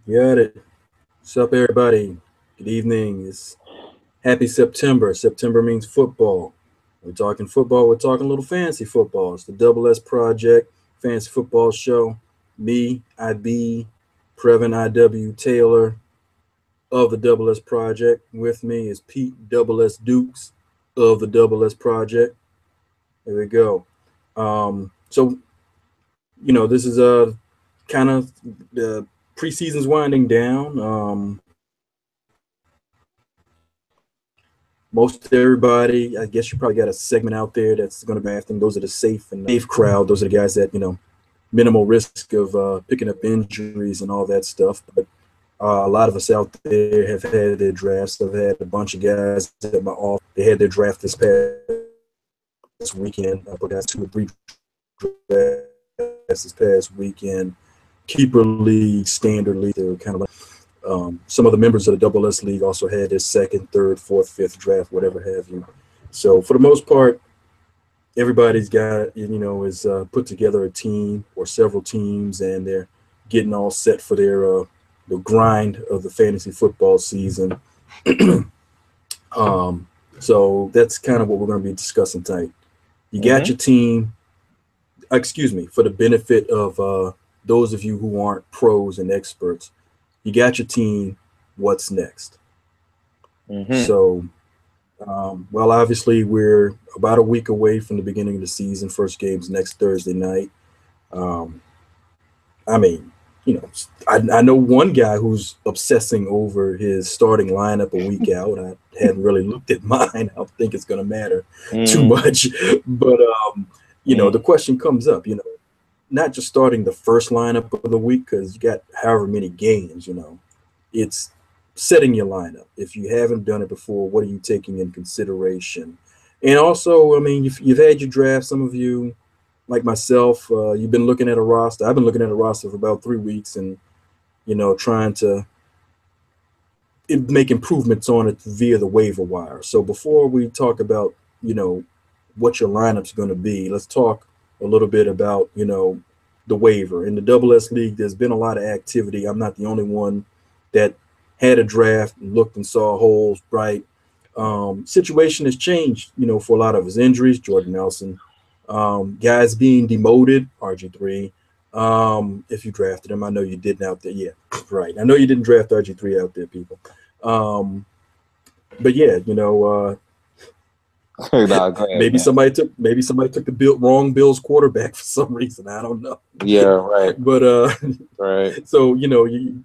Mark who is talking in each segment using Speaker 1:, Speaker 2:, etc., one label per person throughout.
Speaker 1: Got it. What's up, everybody? Good evening. It's happy September. September means football. We're talking football. We're talking a little fancy football. It's the Double S Project Fancy Football Show. Me, IB, Previn IW Taylor of the Double S Project. With me is Pete Double S Dukes of the Double S Project. There we go. So this is kind of the preseason's winding down. Most everybody, I guess you probably got a segment out there that's going to be drafting. Those are the safe crowd. Those are the guys that minimal risk of picking up injuries and all that stuff. But a lot of us out there have had their drafts. I've had a bunch of guys at my office. They had their draft this past weekend. I got 2 or 3 drafts this past weekend. Keeper league, standard league. They were kind of like some of the members of the Double S League also had their second, third, fourth, fifth draft, whatever have you. So for the most part, everybody's got is put together a team or several teams, and they're getting all set for their the grind of the fantasy football season. So that's kind of what we're going to be discussing tonight. You got your team. Excuse me, for the benefit of those of you who aren't pros and experts. You got your team. What's next? So, well, obviously, we're about a week away from the beginning of the season. First game's next Thursday night. I mean, I know one guy who's obsessing over his starting lineup a week out. I hadn't really looked at mine. I don't think it's going to matter too much. But, the question comes up, not just starting the first lineup of the week because you got however many games, it's setting your lineup. If you haven't done it before, what are you taking in consideration? And also, I mean, you've had your draft. Some of you, like myself, you've been looking at a roster. I've been looking at a roster for about 3 weeks and, trying to make improvements on it via the waiver wire. So before we talk about, what your lineup's going to be, let's talk a little bit about the waiver. In the Double S League, there's been a lot of activity. I'm not the only one that had a draft and looked and saw holes. Right, situation has changed. For a lot of his injuries, Jordan Nelson, guys being demoted, RG3. If you drafted him, I know you didn't out there. Yeah, right. I know you didn't draft RG3 out there, people. But yeah,
Speaker 2: Nah, go ahead,
Speaker 1: maybe
Speaker 2: man.
Speaker 1: somebody took the wrong Bills quarterback for some reason. I don't know.
Speaker 2: Yeah, right,
Speaker 1: But
Speaker 2: right.
Speaker 1: so you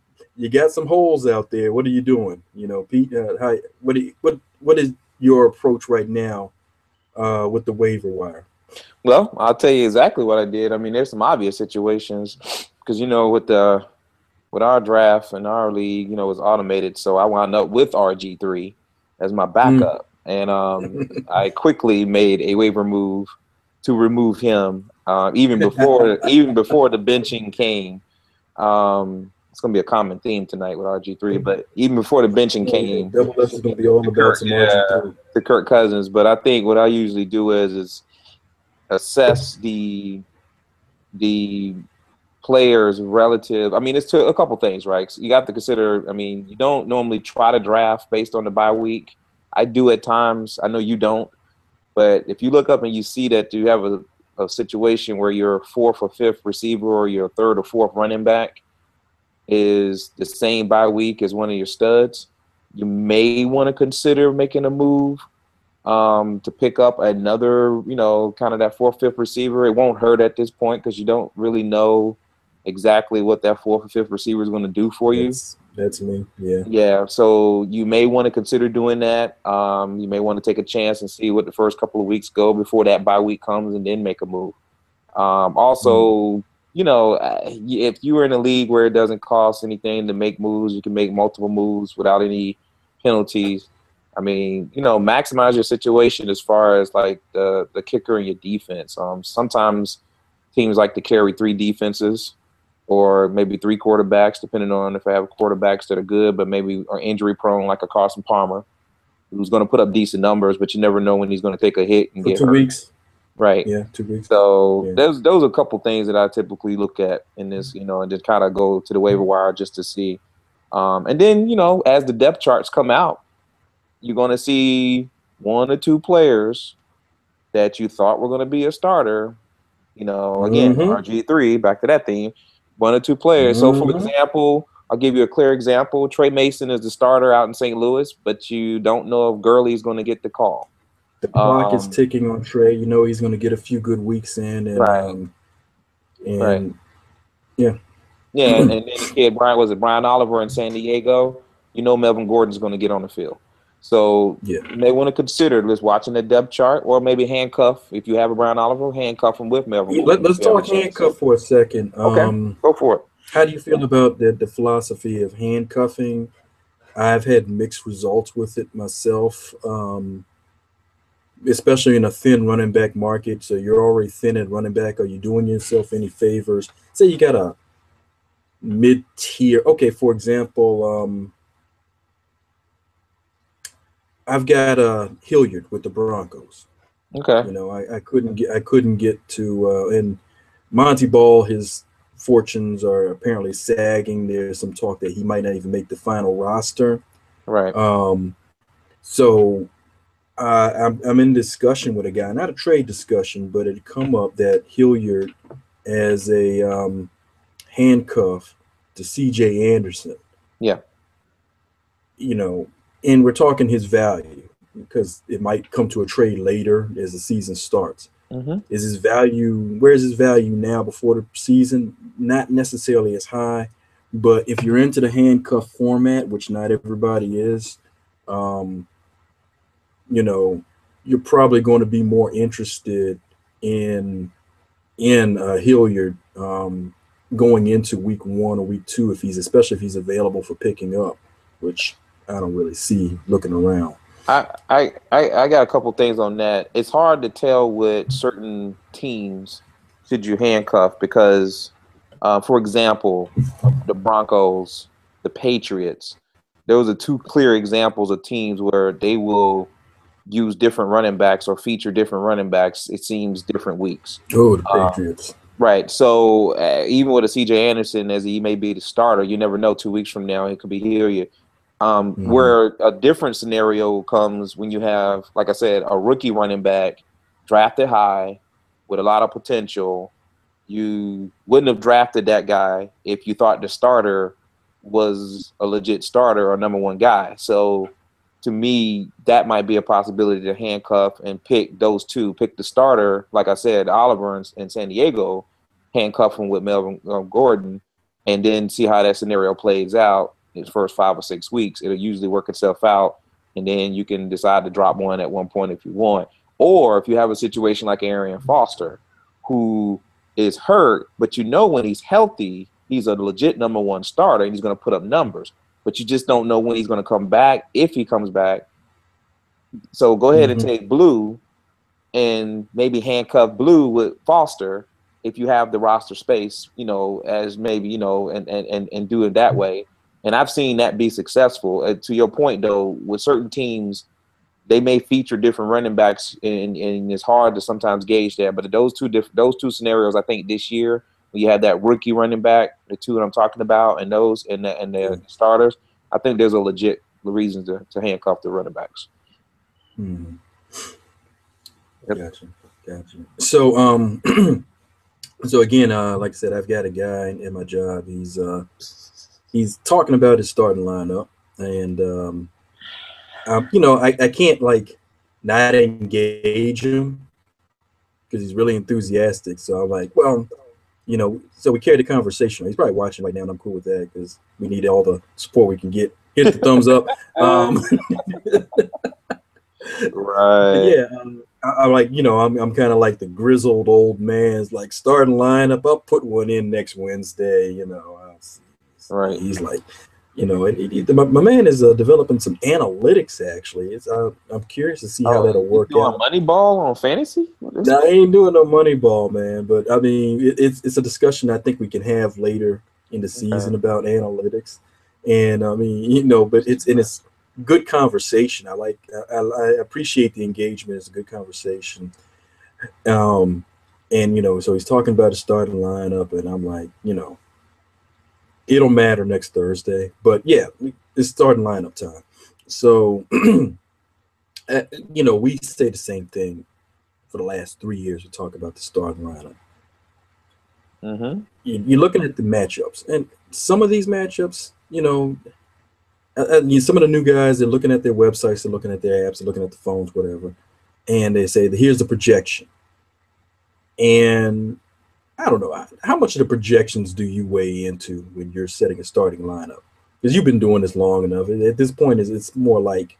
Speaker 1: got some holes out there. What are you doing? Pete, what is your approach right now with the waiver wire?
Speaker 2: Well, I'll tell you exactly what I did. I mean, there's some obvious situations because with our draft and our league, it was automated, so I wound up with RG3 as my
Speaker 1: Mm.
Speaker 2: backup, and I quickly made a waiver move to remove him, even before the benching came. It's gonna be a common theme tonight with RG3, but even before the benching
Speaker 1: Oh yeah,
Speaker 2: came
Speaker 1: Double S is gonna be all
Speaker 2: to
Speaker 1: about
Speaker 2: Kirk,
Speaker 1: some
Speaker 2: yeah,
Speaker 1: RG3.
Speaker 2: to Kirk Cousins. But I think what I usually do is assess the players relative. I mean, it's to a couple things, right? So you got to consider. I mean, you don't normally try to draft based on the bye week. I do at times. I know you don't, but if you look up and you see that you have a situation where your fourth or fifth receiver or your third or fourth running back is the same bye week as one of your studs, you may want to consider making a move to pick up another, kind of that fourth, fifth receiver. It won't hurt at this point because you don't really know exactly what that fourth or fifth receiver is going to do for you.
Speaker 1: That's me. Yeah.
Speaker 2: Yeah, so you may want to consider doing that. You may want to take a chance and see what the first couple of weeks go before that bye week comes, and then make a move.
Speaker 1: Mm.
Speaker 2: Also, if you are in a league where it doesn't cost anything to make moves, you can make multiple moves without any penalties. I mean, maximize your situation as far as like the kicker and your defense. Sometimes teams like to carry three defenses or maybe three quarterbacks, depending on if I have quarterbacks that are good, but maybe are injury prone, like a Carson Palmer, who's going to put up decent numbers, but you never know when he's going to take a hit and
Speaker 1: For
Speaker 2: get
Speaker 1: two
Speaker 2: hurt.
Speaker 1: weeks.
Speaker 2: Right.
Speaker 1: Yeah, 2 weeks.
Speaker 2: So
Speaker 1: Yeah.
Speaker 2: those are a couple things that I typically look at in this, and just kind of go to the waiver wire just to see. And then, as the depth charts come out, you're going to see one or two players that you thought were going to be a starter. Again,
Speaker 1: Mm-hmm.
Speaker 2: RG3, back to that theme, one or two players. So, for
Speaker 1: Mm-hmm.
Speaker 2: example, I'll give you a clear example. Trey Mason is the starter out in St. Louis, but you don't know if Gurley's going to get the call.
Speaker 1: The clock is ticking on Trey. You know he's going to get a few good weeks in,
Speaker 2: Right. Right.
Speaker 1: and yeah.
Speaker 2: Yeah, and then the kid Brian Oliver in San Diego? Melvin Gordon's going to get on the field. So
Speaker 1: Yeah.
Speaker 2: you may want to consider just watching the depth chart, or maybe handcuff if you have a Brian Oliver, handcuff him with Melvin Gordon.
Speaker 1: Let's talk handcuff for a second.
Speaker 2: Okay, go for it.
Speaker 1: How do you feel about the philosophy of handcuffing? I've had mixed results with it myself, especially in a thin running back market. So you're already thin at running back. Are you doing yourself any favors? Say you got a mid-tier. Okay, for example, I've got Hilliard with the Broncos.
Speaker 2: Okay.
Speaker 1: I couldn't get to and Monty Ball, his fortunes are apparently sagging. There's some talk that he might not even make the final roster.
Speaker 2: Right.
Speaker 1: So I'm in discussion with a guy, not a trade discussion, but it come up that Hilliard as a handcuff to C.J. Anderson.
Speaker 2: Yeah.
Speaker 1: And we're talking his value because it might come to a trade later as the season starts.
Speaker 2: Mm-hmm.
Speaker 1: Where's his value now before the season? Not necessarily as high, but if you're into the handcuff format, which not everybody is, you're probably going to be more interested in Hilliard going into week 1 or week 2 especially if he's available for picking up, which I don't really see looking around.
Speaker 2: I got a couple things on that. It's hard to tell with certain teams should you handcuff because, for example, the Broncos, the Patriots, those are two clear examples of teams where they will use different running backs or feature different running backs, it seems, different weeks.
Speaker 1: Oh, the Patriots.
Speaker 2: Right. So even with a C.J. Anderson, as he may be the starter, you never know 2 weeks from now, it could be Hilliard. Where a different scenario comes when you have, like I said, a rookie running back drafted high with a lot of potential. You wouldn't have drafted that guy if you thought the starter was a legit starter or number one guy. So to me, that might be a possibility to handcuff and pick those two. Pick the starter, like I said, Oliver in San Diego, handcuff him with Melvin Gordon, and then see how that scenario plays out. His first 5 or 6 weeks, it'll usually work itself out, and then you can decide to drop one at one point if you want. Or if you have a situation like Arian Foster, who is hurt, but when he's healthy, he's a legit number one starter, and he's going to put up numbers. But you just don't know when he's going to come back, if he comes back. So go ahead and take Blue and maybe handcuff Blue with Foster if you have the roster space, as maybe, and do it that way. And I've seen that be successful. To your point, though, with certain teams, they may feature different running backs, and it's hard to sometimes gauge that. But those two scenarios, I think this year, when you have that rookie running back, the two that I'm talking about, and the starters, I think there's a legit reason to handcuff the running backs.
Speaker 1: Mm-hmm. Yep. Gotcha. So so again, like I said, I've got a guy in my job. He's talking about his starting lineup, and I can't not engage him because he's really enthusiastic. So I'm like, well, so we carry the conversation. He's probably watching right now, and I'm cool with that because we need all the support we can get. Hit the thumbs up.
Speaker 2: Right.
Speaker 1: Yeah. I'm like, I'm kind of like the grizzled old man's starting lineup. I'll put one in next Wednesday.
Speaker 2: Right.
Speaker 1: He's like, my man is developing some analytics. Actually, I'm curious to see how that'll work out.
Speaker 2: Moneyball on fantasy?
Speaker 1: I ain't doing no Moneyball, man. But I mean, it's a discussion I think we can have later in the season about analytics. And I mean, but it's good conversation. I appreciate the engagement. It's a good conversation. And so he's talking about his starting lineup, and I'm like, it'll matter next Thursday. But yeah, it's starting lineup time. So, we say the same thing for the last 3 years. We talk about the starting lineup.
Speaker 2: Mm-hmm.
Speaker 1: You're looking at the matchups, and some of these matchups, some of the new guys, they're looking at their websites, they're looking at their apps, they're looking at the phones, whatever, and they say, here's the projection. And I don't know, how much of the projections do you weigh into when you're setting a starting lineup? Because you've been doing this long enough. At this point, it's more like,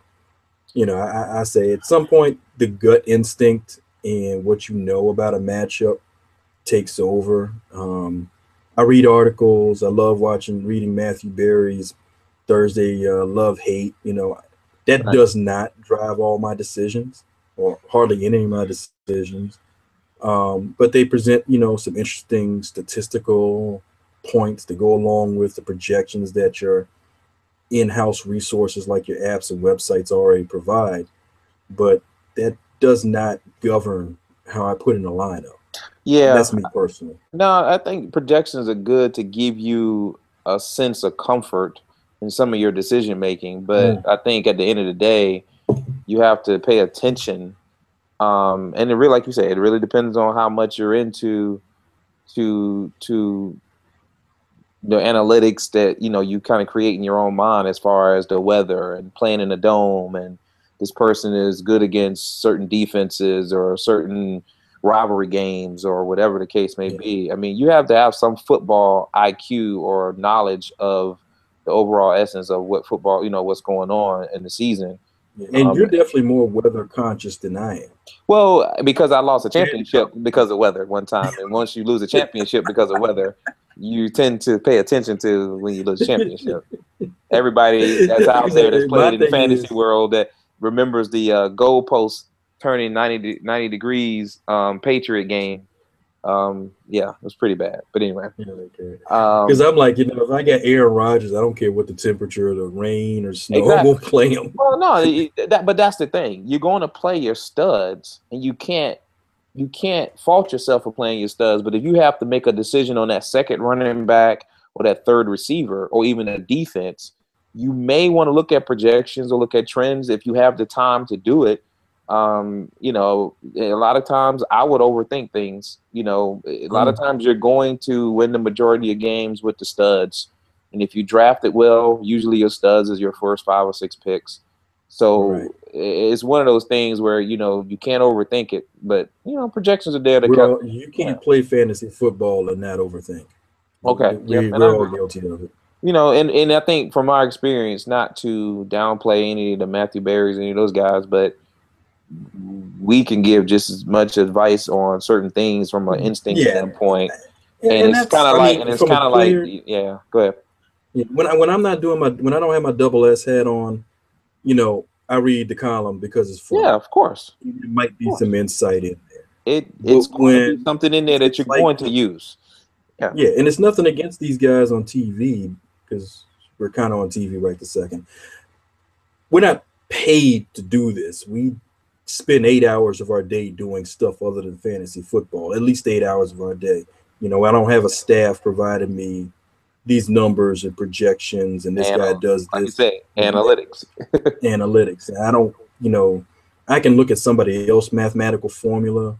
Speaker 1: I say at some point, the gut instinct and what you know about a matchup takes over. I read articles. I love reading Matthew Berry's Thursday Love Hate. That does not drive all my decisions, or hardly any of my decisions. But they present, some interesting statistical points to go along with the projections that your in-house resources like your apps and websites already provide. But that does not govern how I put in a lineup.
Speaker 2: Yeah,
Speaker 1: that's me personally.
Speaker 2: No, I think projections are good to give you a sense of comfort in some of your decision making, but I think at the end of the day, you have to pay attention. And it really, like you say, it really depends on how much you're into to the analytics that you kind of create in your own mind, as far as the weather and playing in a dome, and this person is good against certain defenses or certain rivalry games or whatever the case may be. I mean, you have to have some football IQ or knowledge of the overall essence of what football, what's going on in the season.
Speaker 1: And you're definitely more weather conscious than I am.
Speaker 2: Well, because I lost a championship because of weather one time, and once you lose a championship because of weather, you tend to pay attention to when you lose a championship. Everybody that's out there that's played in the fantasy world that remembers the goalpost turning 90 degrees Patriot game. Yeah, it was pretty bad. But anyway.
Speaker 1: Because I'm like, if I got Aaron Rodgers, I don't care what the temperature, the rain or snow,
Speaker 2: exactly.
Speaker 1: I'm going to play him.
Speaker 2: Well, no, but that's the thing. You're going to play your studs, and you can't fault yourself for playing your studs. But if you have to make a decision on that second running back or that third receiver or even a defense, you may want to look at projections or look at trends if you have the time to do it. A lot of times I would overthink things. A lot of times you're going to win the majority of games with the studs. And if you draft it well, usually your studs is your first 5 or 6 picks. So it's one of those things where, you can't overthink it. But, projections are there.
Speaker 1: You can't play fantasy football and not overthink.
Speaker 2: Okay.
Speaker 1: We're all guilty of it.
Speaker 2: And I think from our experience, not to downplay any of the Matthew Berrys, any of those guys, but we can give just as much advice on certain things from an instinct standpoint. And it's kind of like, yeah, go ahead.
Speaker 1: Yeah, when I'm not doing when I don't have my double S hat on, I read the column because it's fun.
Speaker 2: Yeah, of course.
Speaker 1: There might be some insight in there.
Speaker 2: It's going to be something in there that you're going to use.
Speaker 1: Yeah, and it's nothing against these guys on TV, because we're kind of on TV right this second. We're not paid to do this. We spend 8 hours of our day doing stuff other than fantasy football, at least 8 hours of our day. I don't have a staff providing me these numbers and projections, and this guy does this.
Speaker 2: Like you say, analytics.
Speaker 1: Analytics. I don't, I can look at somebody else's mathematical formula,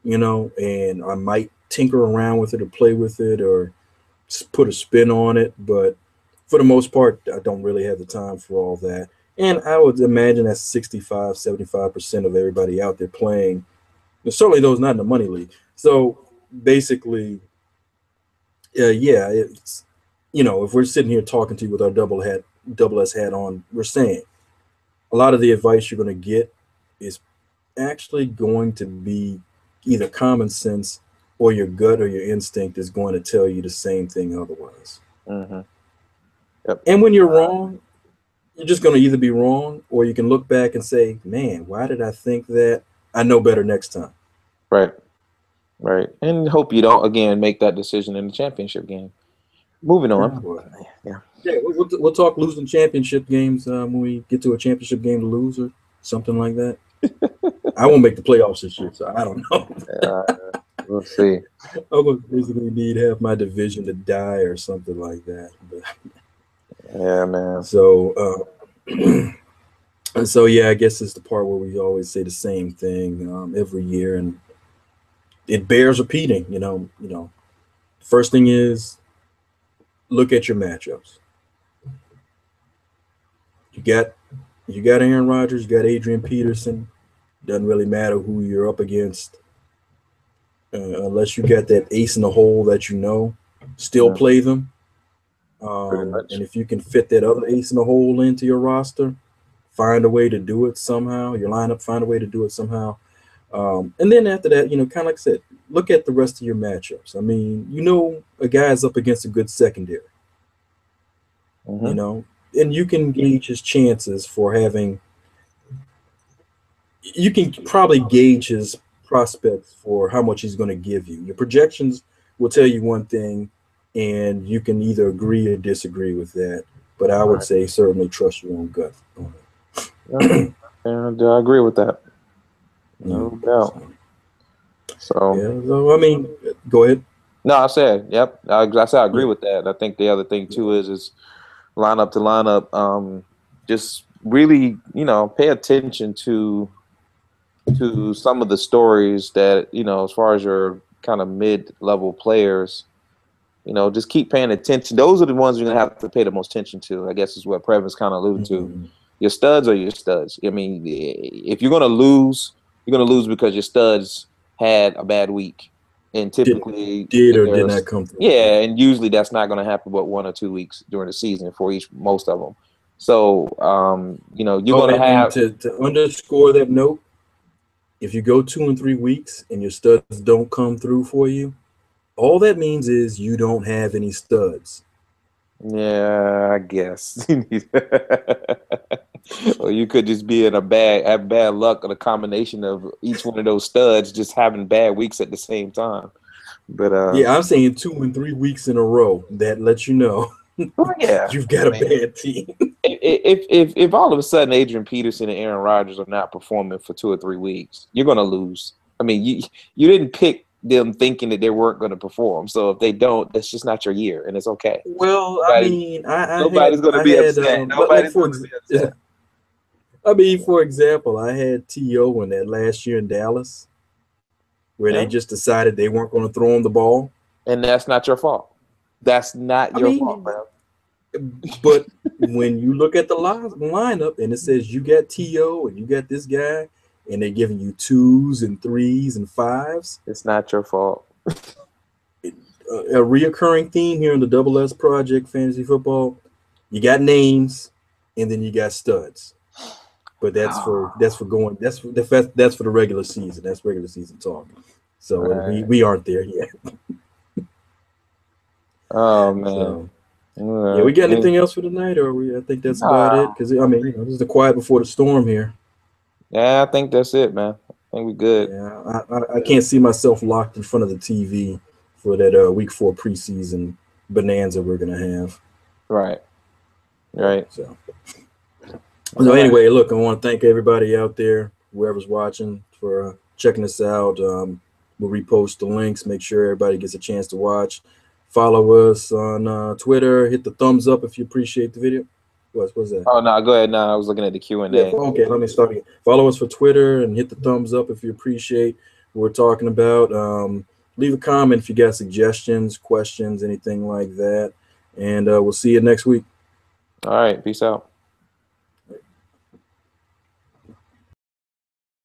Speaker 1: and I might tinker around with it or play with it or put a spin on it. But for the most part, I don't really have the time for all that. And I would imagine that's 65, 75% of everybody out there playing. And certainly those not in the money league. So basically, it's, if we're sitting here talking to you with our double S hat on, we're saying a lot of the advice you're going to get is actually going to be either common sense, or your gut or your instinct is going to tell you the same thing otherwise.
Speaker 2: Mm-hmm. Yep.
Speaker 1: And when you're wrong, you're just going to either be wrong, or you can look back and say, man, why did I think that? I know better next time.
Speaker 2: Right. And hope you don't, again, make that decision in the championship game. Moving on.
Speaker 1: We'll talk losing championship games when we get to a championship game to lose or something like that. I won't make the playoffs this year, so I don't know.
Speaker 2: We'll see.
Speaker 1: I'm gonna basically need half my division to die or something like that. But,
Speaker 2: yeah, man.
Speaker 1: So, and so yeah, I guess it's the part where we always say the same thing every year, and it bears repeating. First thing is look at your matchups. You got Aaron Rodgers, you got Adrian Peterson. Doesn't really matter who you're up against, unless you got that ace in the hole that still play them.
Speaker 2: Pretty much.
Speaker 1: And if you can fit that other ace in the hole into your roster, find a way to do it somehow. Your lineup, find a way to do it somehow. And then after that, kind of like I said, look at the rest of your matchups. I mean, a guy's up against a good secondary. And you can gauge his chances for having. You can probably gauge his prospects for how much he's going to give you. Your projections will tell you one thing, and you can either agree or disagree with that. But I would say certainly trust your own gut.
Speaker 2: And I agree with that. No doubt.
Speaker 1: So I mean, go ahead.
Speaker 2: No, I said, yep. I said I agree with that. I think the other thing too is lineup to lineup. Just really, pay attention to some of the stories that as far as your kind of mid-level players. Just keep paying attention. Those are the ones you're gonna have to pay the most attention to. I guess is what Previn's kind of alluded to. Your studs are your studs. I mean, if you're gonna lose, you're gonna lose because your studs had a bad week, and typically
Speaker 1: did or did not come through.
Speaker 2: Yeah, and usually that's not gonna happen but 1 or 2 weeks during the season for most of them. So you're gonna have
Speaker 1: to underscore that note. If you go 2 and 3 weeks and your studs don't come through for you, all that means is you don't have any studs.
Speaker 2: Yeah, I guess. Or you could just be have bad luck or a combination of each one of those studs just having bad weeks at the same time. But
Speaker 1: I'm saying 2 and 3 weeks in a row. That lets you know you've got a bad team.
Speaker 2: If all of a sudden Adrian Peterson and Aaron Rodgers are not performing for 2 or 3 weeks, you're gonna lose. I mean, you didn't pick them thinking that they weren't going to perform. So if they don't, that's just not your year, and it's okay.
Speaker 1: Well,
Speaker 2: nobody's going to be upset. Nobody's going to be upset.
Speaker 1: I mean, for example, I had T.O. in that last year in Dallas, where they just decided they weren't going to throw him the ball.
Speaker 2: And that's not your fault. That's not your fault, bro.
Speaker 1: But when you look at the lineup and it says you got T.O. and you got this guy, and they're giving you 2s and 3s and 5s.
Speaker 2: It's not your fault.
Speaker 1: A reoccurring theme here in the Double S Project Fantasy Football, you got names and then you got studs. But that's for the regular season. That's regular season talk. So we aren't there yet.
Speaker 2: Oh man.
Speaker 1: So, we got anything else for tonight, or I think that's about it. Because this is the quiet before the storm here.
Speaker 2: Yeah, I think that's it, man. I think we're good.
Speaker 1: Yeah, I can't see myself locked in front of the TV for that week 4 preseason bonanza we're gonna have.
Speaker 2: Right.
Speaker 1: So anyway, look, I want to thank everybody out there, whoever's watching, for checking us out. We'll repost the links. Make sure everybody gets a chance to watch. Follow us on Twitter. Hit the thumbs up if you appreciate the video. What's that?
Speaker 2: Oh, no, go ahead. No, I was looking at the Q&A.
Speaker 1: Yeah, okay, let me start again. Follow us for Twitter and hit the thumbs up if you appreciate what we're talking about. Leave a comment if you got suggestions, questions, anything like that. And we'll see you next week.
Speaker 2: All right. Peace out.